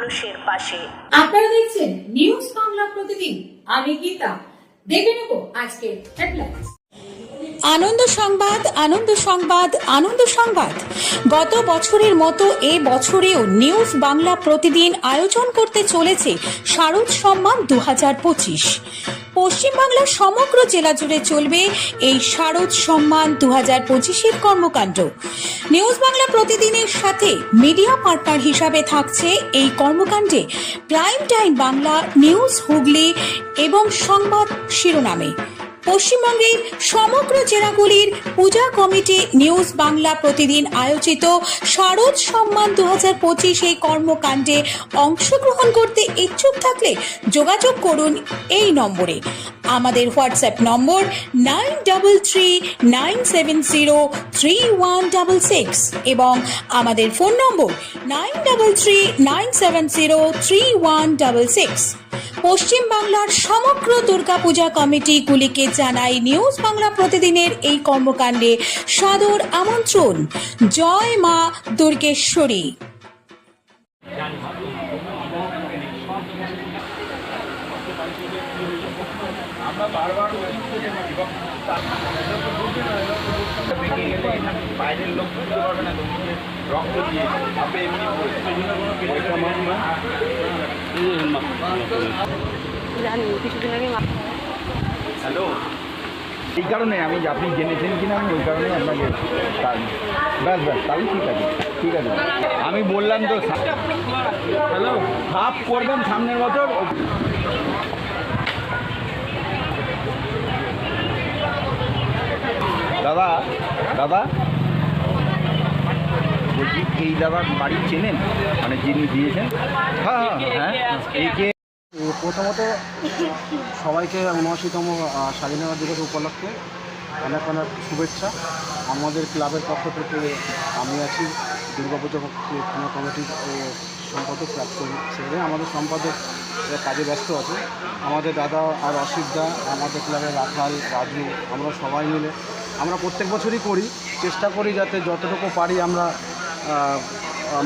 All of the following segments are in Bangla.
মানুষের পাশে। আপনারা দেখছেন নিউজ বাংলা প্রতিদিন। আমি গীতা। দেখে নেব আজকে হেডলাইন্স। আনন্দ সংবাদ, আনন্দ সংবাদ, আনন্দ সংবাদ। গত বছরের মতো এ বছরেও নিউজ বাংলা প্রতিদিন আয়োজন করতে চলেছে শারদ সম্মান 2025। পশ্চিমবাংলার সমগ্র জেলা জুড়ে চলবে এই শারদ সম্মান 2025-এর কর্মকাণ্ড। নিউজ বাংলা প্রতিদিনের সাথে মিডিয়া পার্টনার হিসাবে থাকছে এই কর্মকাণ্ডে prime time Bangla, news Hooghly এবং সংবাদ শিরোনামে। পশ্চিমবঙ্গের সমগ্র জেলাগুলির পূজা কমিটি নিউজ বাংলা প্রতিদিন আয়োজিত শারদ সম্মান 2025 এই কর্মকাণ্ডে অংশগ্রহণ করতে ইচ্ছুক থাকলে যোগাযোগ করুন এই নম্বরে। আমাদের হোয়াটসঅ্যাপ নম্বর 9339703166 এবং আমাদের ফোন নম্বর 9339703166। পশ্চিম বাংলার সমগ্র দুর্গাপূজা কমিটিগুলিকে জানাই নিউজ বাংলা প্রতিদিনের এই কর্মকাণ্ডে সাদর আমন্ত্রণ। জয় মা দুর্গেশ্বরী। বাইরের লোক বুঝতে পারবে না রক্ত দিয়ে আপনি এমনি হ্যালো, এই কারণে আমি আপনি জেনেছেন কিনা আমি ওই কারণে আপনাকে ব্যাস ব্যাস তাহলে ঠিক আছে ঠিক আছে। আমি বললাম তো হ্যালো সাফ করবেন সামনের বছর। দাদা দাদা বলছি এই দাদার বাড়ি চেনেন, মানে যিনি দিয়েছেন? হ্যাঁ হ্যাঁ হ্যাঁ। এইকে প্রথমত সবাইকে ৭৯তম স্বাধীনতা দিবস উপলক্ষে অনেক অনেক শুভেচ্ছা। আমাদের ক্লাবের পক্ষ থেকে আমি আছি দুর্গাপুজো কমিটির সম্পাদক, ক্লাব সেক্রেটারি। আমাদের সম্পাদক কাজে ব্যস্ত আছে। আমাদের দাদা আর অসিতদা, আমাদের ক্লাবের রাখাল, রাজু, আমরা সবাই মিলে আমরা প্রত্যেক বছরই করি, চেষ্টা করি যাতে যতটুকু পারি আমরা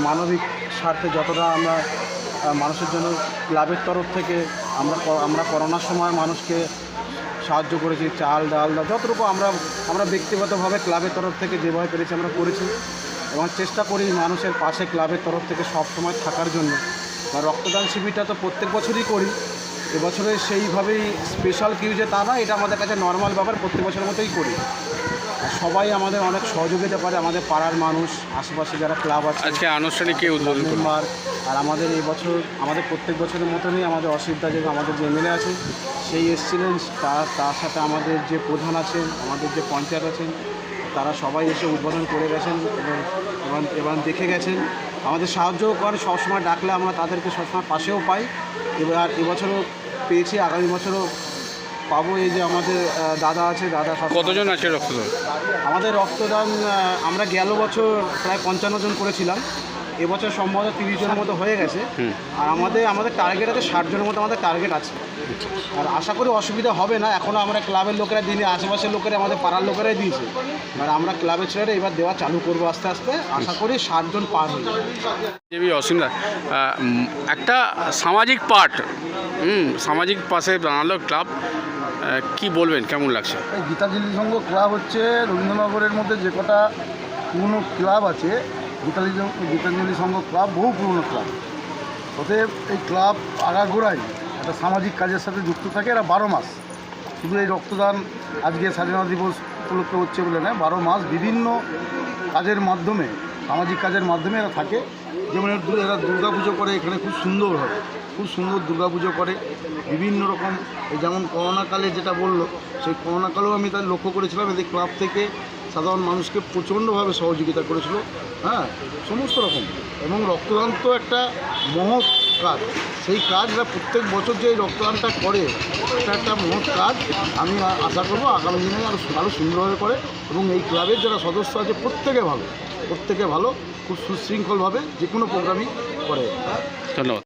মানবিক স্বার্থে যতটা আমরা মানুষের জন্য ক্লাবের তরফ থেকে আমরা করোনার সময় মানুষকে সাহায্য করেছি, চাল ডাল যতটুকু আমরা ব্যক্তিগতভাবে ক্লাবের তরফ থেকে যেভাবে পেরেছি আমরা করেছি এবং চেষ্টা করি মানুষের পাশে ক্লাবের তরফ থেকে সব সময় থাকার জন্য। রক্তদান শিবিরটা তো প্রত্যেক বছরই করি, এবছরে সেইভাবেই স্পেশাল কিউ যে তা না, এটা আমাদের কাছে নর্মাল ব্যাপার, প্রত্যেক বছরের মতোই করি। সবাই আমাদের অনেক সহযোগিতা করে, আমাদের পাড়ার মানুষ, আশেপাশে যারা ক্লাব আছে, আজকে আনুষ্ঠানিক কে উদ্বোধন মেম্বার। আর আমাদের এই বছর আমাদের প্রত্যেক বছরের মতনই আমাদের অসুবিধা যে আমাদের যে এমএলএ আছে সেই এসেছিলেন, তার সাথে আমাদের যে প্রধান আছেন, আমাদের যে পঞ্চায়েত আছেন, তারা সবাই এসে উদ্বোধন করে গেছেন এবং দেখে গেছেন। আমাদের সাহায্যও করে, সবসময় ডাকলে আমরা তাদেরকে সবসময় পাশেও পাই। এবার এবছরও পেয়েছি, আগামী বছরও পাবো। এই যে আমাদের দাদা আছে, দাদা কতজন আছে রক্তদান? আমাদের রক্তদান আমরা গেল বছর প্রায় 55 জন করেছিলাম, এবছর সম্ভবত 30 জনের মতো হয়ে গেছে। আর আমাদের টার্গেট আছে 60 জনের মতো আমাদের টার্গেট আছে। আর আশা করি অসুবিধা হবে না। এখনও আমরা ক্লাবের লোকেরা দিনে, আশেপাশের লোকেরা, আমাদের পাড়ার লোকেরাই দিয়েছে। আর আমরা ক্লাবের ছেলেরা এবার দেওয়া চালু করবো আস্তে আস্তে, আশা করি 60 জন পার হয়ে যাবে। অসীমদা, একটা সামাজিক পার্ট, সামাজিক পাশে বানালো ক্লাব, কি বলবেন, কেমন লাগছে? গীতাঞ্জলি সংঘ ক্লাব হচ্ছে রবীন্দ্রনগরের মধ্যে যে কটা পুরনো ক্লাব আছে, গীতাঞ্জলি সংঘ ক্লাব বহু পুরনো ক্লাব। অতএব এই ক্লাব আগাগোড়াই একটা সামাজিক কাজের সাথে যুক্ত থাকে। এরা 12 মাস, শুধু এই রক্তদান আজকে স্বাধীনতা দিবস উপলক্ষে হচ্ছে বলে নয়, 12 মাস বিভিন্ন কাজের মাধ্যমে, সামাজিক কাজের মাধ্যমে এরা থাকে। যেমন এরা দুর্গাপুজো করে, এখানে খুব সুন্দর দুর্গাপুজো করে বিভিন্ন রকম। এই যেমন করোনাকালে যেটা বললো, সেই করোনাকালেও আমি তার লক্ষ্য করেছিলাম, এদের ক্লাব থেকে সাধারণ মানুষকে প্রচণ্ডভাবে সহযোগিতা করেছিল, হ্যাঁ, সমস্ত রকম। এবং রক্তদান তো একটা মহৎ কাজ, সেই কাজ এরা প্রত্যেক বছর যে রক্তদানটা করে, এটা একটা মহৎ কাজ। আমি আশা করবো আগামী দিনে আরও সুন্দরভাবে করে। এবং এই ক্লাবের যারা সদস্য আছে প্রত্যেকে ভালো, খুব সুশৃঙ্খলভাবে যে কোনো প্রোগ্রামই করে। ধন্যবাদ।